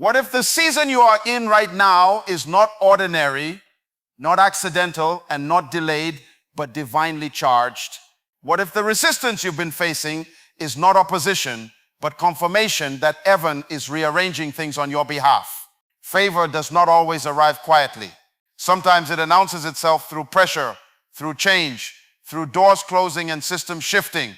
What if the season you are in right now is not ordinary, not accidental, and not delayed, but divinely charged? What if the resistance you've been facing is not opposition, but confirmation that heaven is rearranging things on your behalf? Favor does not always arrive quietly. Sometimes it announces itself through pressure, through change, through doors closing and systems shifting.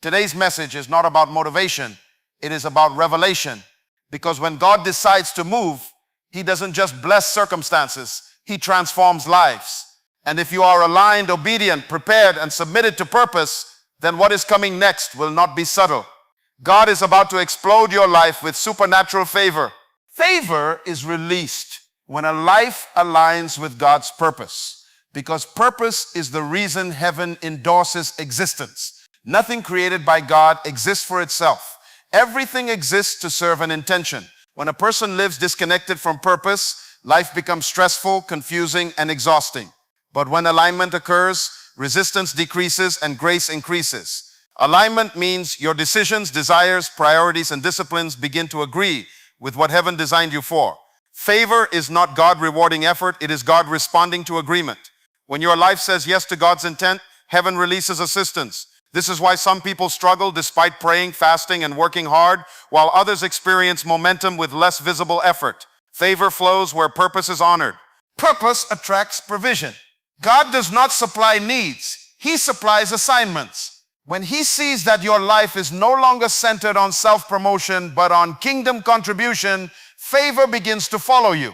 Today's message is not about motivation, it is about revelation. Because when God decides to move, He doesn't just bless circumstances, He transforms lives. And if you are aligned, obedient, prepared, and submitted to purpose, then what is coming next will not be subtle. God is about to explode your life with supernatural favor. Favor is released when a life aligns with God's purpose, because purpose is the reason heaven endorses existence. Nothing created by God exists for itself. Everything exists to serve an intention. When a person lives disconnected from purpose, life becomes stressful, confusing, and exhausting. But when alignment occurs, resistance decreases and grace increases. Alignment means your decisions, desires, priorities, and disciplines begin to agree with what heaven designed you for. Favor is not God rewarding effort, it is God responding to agreement. When your life says yes to God's intent, heaven releases assistance. This is why some people struggle despite praying, fasting, and working hard, while others experience momentum with less visible effort. Favor flows where purpose is honored. Purpose attracts provision. God does not supply needs, He supplies assignments. When He sees that your life is no longer centered on self-promotion, but on kingdom contribution, favor begins to follow you.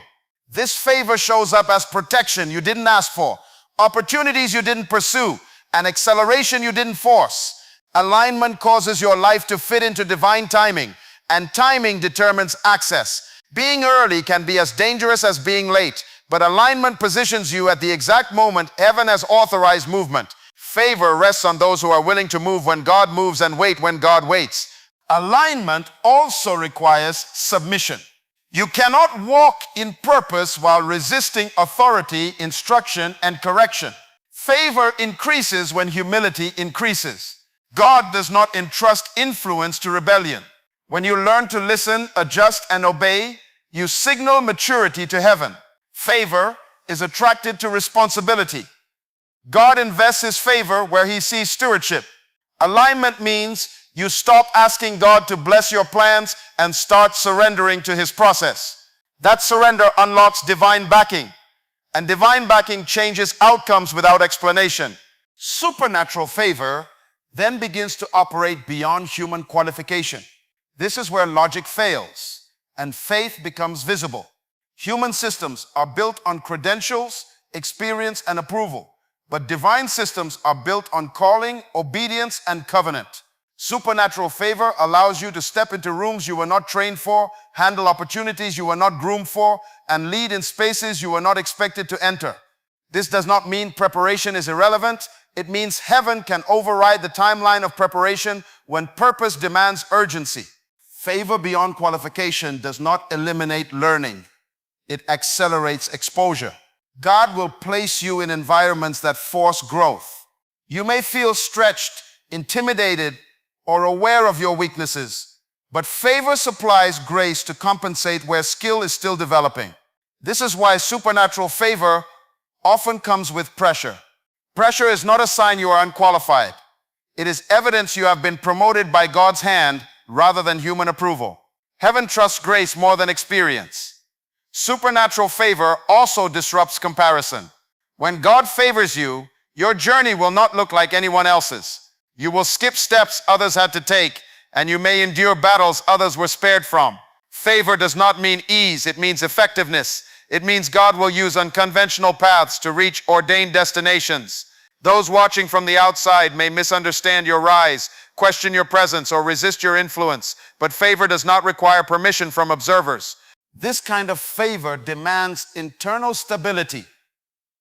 This favor shows up as protection you didn't ask for, opportunities you didn't pursue, and acceleration you didn't force. Alignment causes your life to fit into divine timing, and timing determines access. Being early can be as dangerous as being late, but alignment positions you at the exact moment heaven has authorized movement. Favor rests on those who are willing to move when God moves and wait when God waits. Alignment also requires submission. You cannot walk in purpose while resisting authority, instruction, and correction. Favor increases when humility increases. God does not entrust influence to rebellion. When you learn to listen, adjust, and obey, you signal maturity to heaven. Favor is attracted to responsibility. God invests His favor where He sees stewardship. Alignment means you stop asking God to bless your plans and start surrendering to His process. That surrender unlocks divine backing, and divine backing changes outcomes without explanation. Supernatural favor then begins to operate beyond human qualification. This is where logic fails and faith becomes visible. Human systems are built on credentials, experience, and approval, but divine systems are built on calling, obedience, and covenant. Supernatural favor allows you to step into rooms you were not trained for, handle opportunities you were not groomed for, and lead in spaces you were not expected to enter. This does not mean preparation is irrelevant. It means heaven can override the timeline of preparation when purpose demands urgency. Favor beyond qualification does not eliminate learning. It accelerates exposure. God will place you in environments that force growth. You may feel stretched, intimidated, or aware of your weaknesses, but favor supplies grace to compensate where skill is still developing. This is why supernatural favor often comes with pressure. Pressure is not a sign you are unqualified. It is evidence you have been promoted by God's hand rather than human approval. Heaven trusts grace more than experience. Supernatural favor also disrupts comparison. When God favors you, your journey will not look like anyone else's. You will skip steps others had to take, and you may endure battles others were spared from. Favor does not mean ease, it means effectiveness. It means God will use unconventional paths to reach ordained destinations. Those watching from the outside may misunderstand your rise, question your presence, or resist your influence, but favor does not require permission from observers. This kind of favor demands internal stability.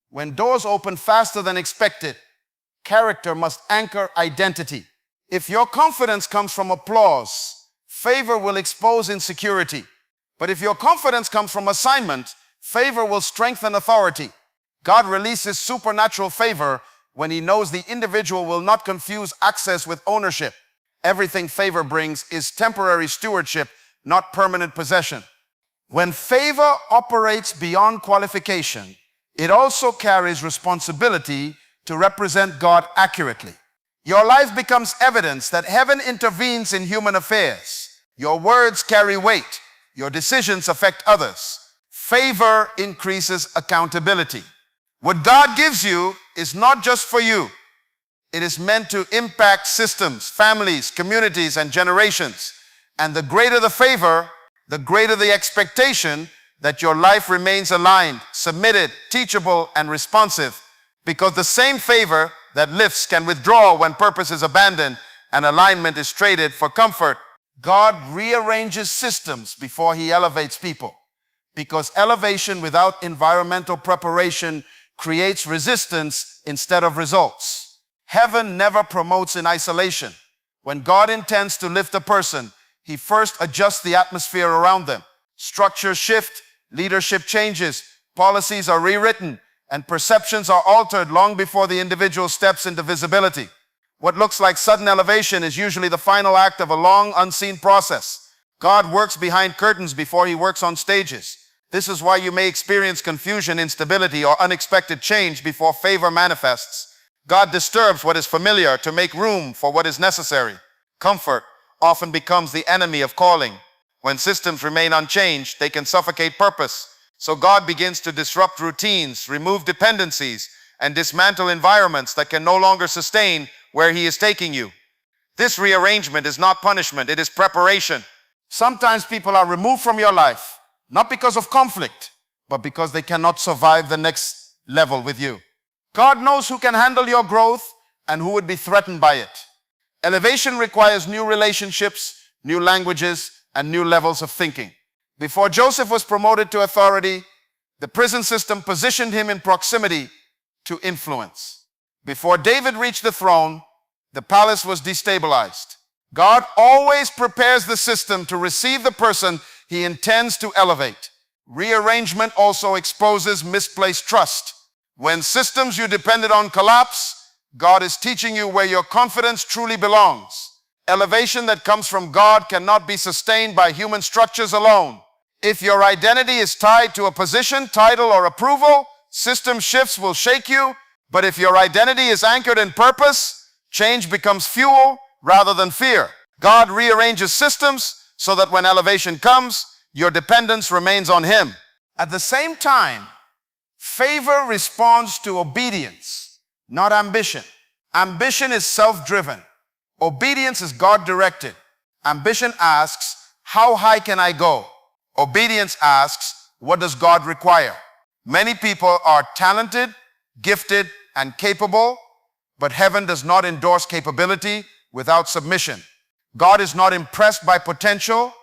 When doors open faster than expected, character must anchor identity. If your confidence comes from applause, favor will expose insecurity. But if your confidence comes from assignment, favor will strengthen authority. God releases supernatural favor when He knows the individual will not confuse access with ownership. Everything favor brings is temporary stewardship, not permanent possession. When favor operates beyond qualification, it also carries responsibility to represent God accurately. Your life becomes evidence that heaven intervenes in human affairs. Your words carry weight. Your decisions affect others. Favor increases accountability. What God gives you is not just for you. It is meant to impact systems, families, communities, and generations. And the greater the favor, the greater the expectation that your life remains aligned, submitted, teachable, and responsive. Because the same favor that lifts can withdraw when purpose is abandoned and alignment is traded for comfort. God rearranges systems before he elevates people. Because elevation without environmental preparation creates resistance instead of results. Heaven never promotes in isolation. When God intends to lift a person, he first adjusts the atmosphere around them. Structures shift, leadership changes, policies are rewritten, and perceptions are altered long before the individual steps into visibility. What looks like sudden elevation is usually the final act of a long, unseen process. God works behind curtains before he works on stages. This is why you may experience confusion, instability, or unexpected change before favor manifests. God disturbs what is familiar to make room for what is necessary. Comfort often becomes the enemy of calling. When systems remain unchanged, they can suffocate purpose. So God begins to disrupt routines, remove dependencies, and dismantle environments that can no longer sustain where he is taking you. This rearrangement is not punishment, it is preparation. Sometimes people are removed from your life, not because of conflict, but because they cannot survive the next level with you. God knows who can handle your growth and who would be threatened by it. Elevation requires new relationships, new languages, and new levels of thinking. Before Joseph was promoted to authority, the prison system positioned him in proximity to influence. Before David reached the throne, the palace was destabilized. God always prepares the system to receive the person he intends to elevate. Rearrangement also exposes misplaced trust. When systems you depended on collapse, God is teaching you where your confidence truly belongs. Elevation that comes from God cannot be sustained by human structures alone. If your identity is tied to a position, title, or approval, system shifts will shake you. But if your identity is anchored in purpose, change becomes fuel rather than fear. God rearranges systems so that when elevation comes, your dependence remains on him. At the same time, favor responds to obedience, not ambition. Ambition is self-driven. Obedience is God-directed. Ambition asks, how high can I go? Obedience asks, what does God require? Many people are talented, gifted, and capable, but heaven does not endorse capability without submission. God is not impressed by potential.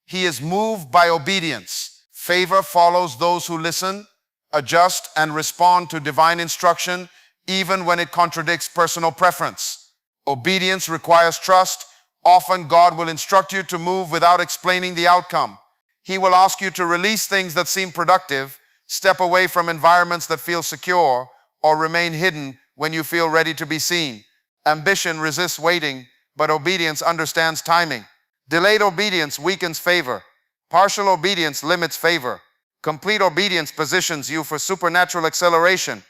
He is moved by obedience. Favor follows those who listen, adjust, and respond to divine instruction, even when it contradicts personal preference. Obedience requires trust. Often God will instruct you to move without explaining the outcome. He will ask you to release things that seem productive, step away from environments that feel secure, or remain hidden when you feel ready to be seen. Ambition resists waiting, but obedience understands timing. Delayed obedience weakens favor. Partial obedience limits favor. Complete obedience positions you for supernatural acceleration.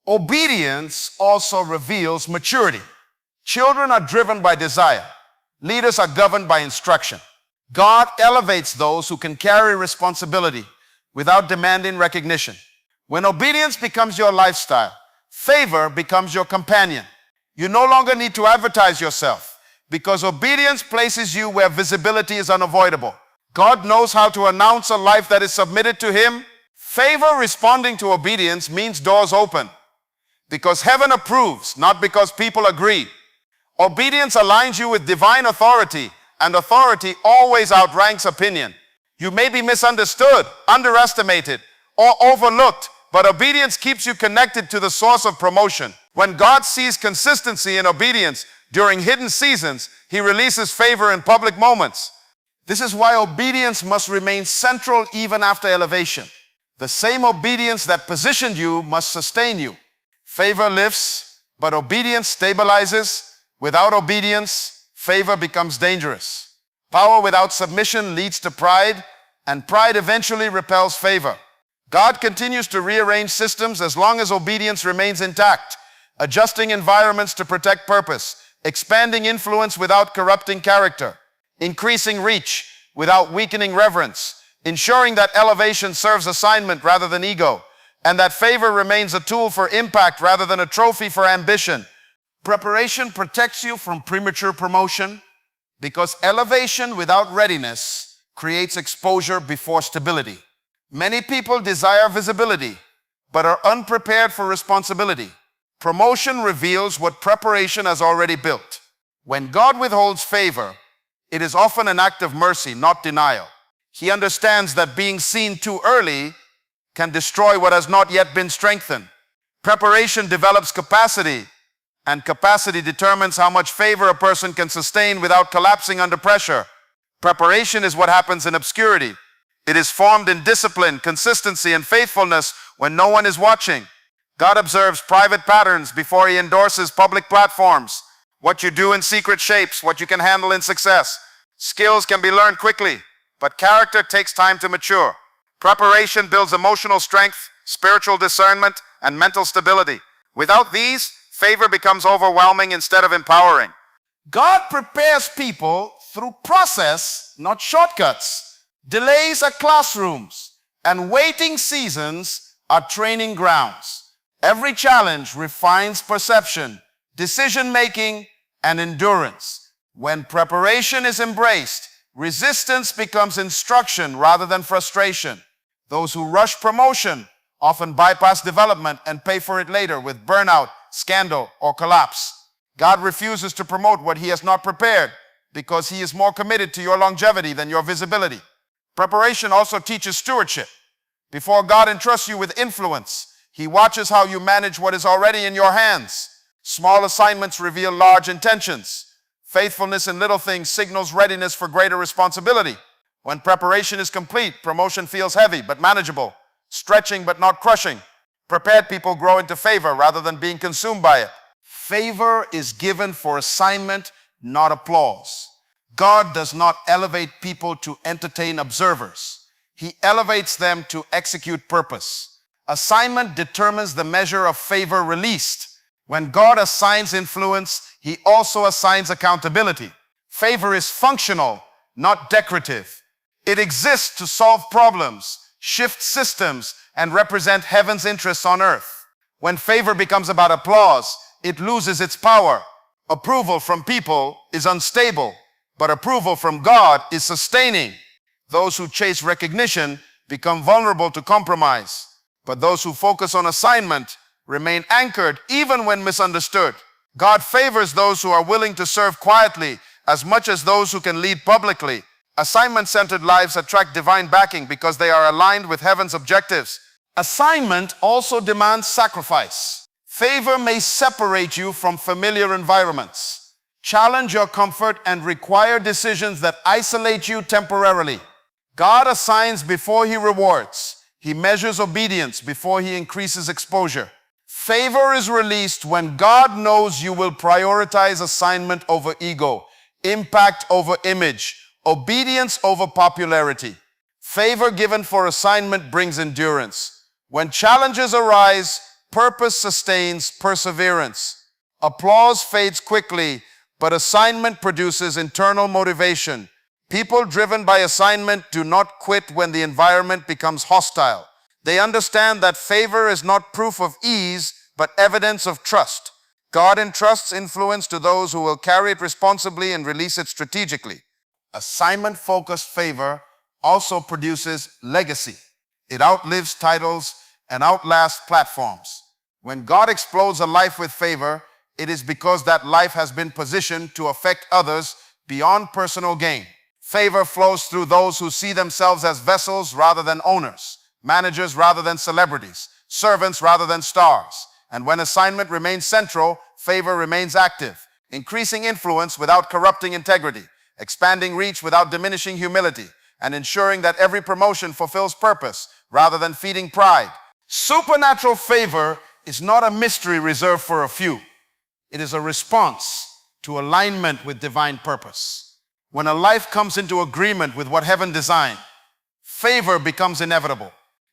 Obedience also reveals maturity. Children are driven by desire. Leaders are governed by instruction. God elevates those who can carry responsibility without demanding recognition. When obedience becomes your lifestyle, favor becomes your companion. You no longer need to advertise yourself because obedience places you where visibility is unavoidable. God knows how to announce a life that is submitted to him. Favor responding to obedience means doors open because heaven approves, not because people agree. Obedience aligns you with divine authority, and authority always outranks opinion. You may be misunderstood, underestimated, or overlooked, but obedience keeps you connected to the source of promotion. When God sees consistency in obedience during hidden seasons, he releases favor in public moments. This is why obedience must remain central even after elevation. The same obedience that positioned you must sustain you. Favor lifts, but obedience stabilizes. Without obedience, favor becomes dangerous. Power without submission leads to pride, and pride eventually repels favor. God continues to rearrange systems as long as obedience remains intact, adjusting environments to protect purpose, expanding influence without corrupting character, increasing reach without weakening reverence, ensuring that elevation serves assignment rather than ego, and that favor remains a tool for impact rather than a trophy for ambition. Preparation protects you from premature promotion because elevation without readiness creates exposure before stability. Many people desire visibility but are unprepared for responsibility. Promotion reveals what preparation has already built. When God withholds favor, it is often an act of mercy, not denial. He understands that being seen too early can destroy what has not yet been strengthened. Preparation develops capacity, and capacity determines how much favor a person can sustain without collapsing under pressure. Preparation is what happens in obscurity. It is formed in discipline, consistency, and faithfulness when no one is watching. God observes private patterns before He endorses public platforms. What you do in secret shapes what you can handle in success. Skills can be learned quickly, but character takes time to mature. Preparation builds emotional strength, spiritual discernment, and mental stability. Without these, favor becomes overwhelming instead of empowering. God prepares people through process, not shortcuts. Delays are classrooms, and waiting seasons are training grounds. Every challenge refines perception, decision-making, and endurance. When preparation is embraced, resistance becomes instruction rather than frustration. Those who rush promotion often bypass development and pay for it later with burnout, scandal, or collapse. God refuses to promote what He has not prepared because He is more committed to your longevity than your visibility. Preparation also teaches stewardship. Before God entrusts you with influence, He watches how you manage what is already in your hands. Small assignments reveal large intentions. Faithfulness in little things signals readiness for greater responsibility. When preparation is complete, promotion feels heavy but manageable, stretching but not crushing. Prepared people grow into favor rather than being consumed by it. Favor is given for assignment, not applause. God does not elevate people to entertain observers. He elevates them to execute purpose. Assignment determines the measure of favor released. When God assigns influence, He also assigns accountability. Favor is functional, not decorative. It exists to solve problems, shift systems, and represent heaven's interests on earth. When favor becomes about applause, it loses its power. Approval from people is unstable, but approval from God is sustaining. Those who chase recognition become vulnerable to compromise, but those who focus on assignment remain anchored even when misunderstood. God favors those who are willing to serve quietly as much as those who can lead publicly. Assignment-centered lives attract divine backing because they are aligned with heaven's objectives. Assignment also demands sacrifice. Favor may separate you from familiar environments, challenge your comfort, and require decisions that isolate you temporarily. God assigns before He rewards. He measures obedience before He increases exposure. Favor is released when God knows you will prioritize assignment over ego, impact over image, obedience over popularity. Favor given for assignment brings endurance. When challenges arise, purpose sustains perseverance. Applause fades quickly, but assignment produces internal motivation. People driven by assignment do not quit when the environment becomes hostile. They understand that favor is not proof of ease, but evidence of trust. God entrusts influence to those who will carry it responsibly and release it strategically. Assignment-focused favor also produces legacy. It outlives titles and outlasts platforms. When God explodes a life with favor, it is because that life has been positioned to affect others beyond personal gain. Favor flows through those who see themselves as vessels rather than owners, managers rather than celebrities, servants rather than stars. And when assignment remains central, favor remains active, increasing influence without corrupting integrity, expanding reach without diminishing humility, and ensuring that every promotion fulfills purpose rather than feeding pride. Supernatural favor is not a mystery reserved for a few. It is a response to alignment with divine purpose. When a life comes into agreement with what heaven designed, favor becomes inevitable.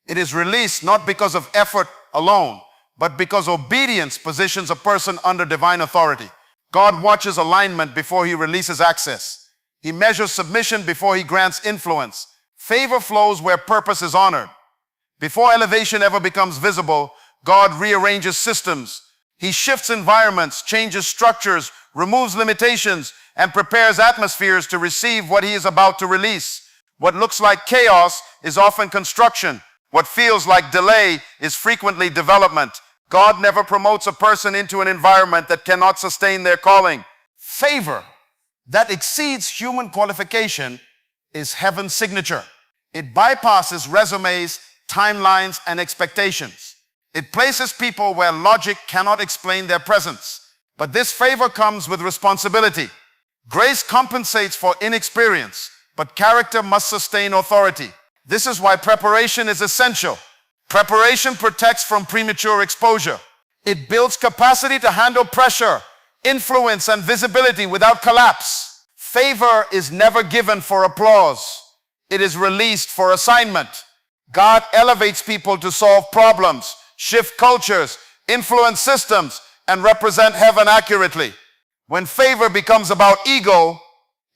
It is released not because of effort alone, but because obedience positions a person under divine authority. God watches alignment before he releases access. He measures submission before he grants influence. Favor flows where purpose is honored. Before elevation ever becomes visible, God rearranges systems. He shifts environments, changes structures, removes limitations, and prepares atmospheres to receive what he is about to release. What looks like chaos is often construction. What feels like delay is frequently development. God never promotes a person into an environment that cannot sustain their calling. Favor that exceeds human qualification is heaven's signature. It bypasses resumes, timelines, and expectations. It places people where logic cannot explain their presence. But this favor comes with responsibility. Grace compensates for inexperience, but character must sustain authority. This is why preparation is essential. Preparation protects from premature exposure. It builds capacity to handle pressure, influence, and visibility without collapse. Favor is never given for applause. It is released for assignment. God elevates people to solve problems, shift cultures, influence systems, and represent heaven accurately. When favor becomes about ego,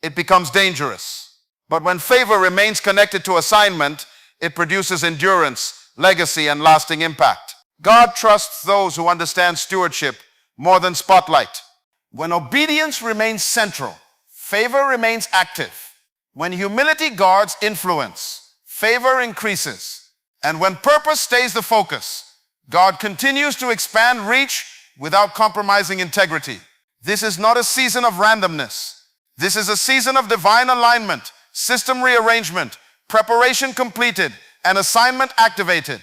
it becomes dangerous. But when favor remains connected to assignment, it produces endurance, legacy, and lasting impact. God trusts those who understand stewardship more than spotlight. When obedience remains central, favor remains active. When humility guards influence, favor increases. And when purpose stays the focus, God continues to expand reach without compromising integrity. This is not a season of randomness. This is a season of divine alignment, system rearrangement, preparation completed, and assignment activated.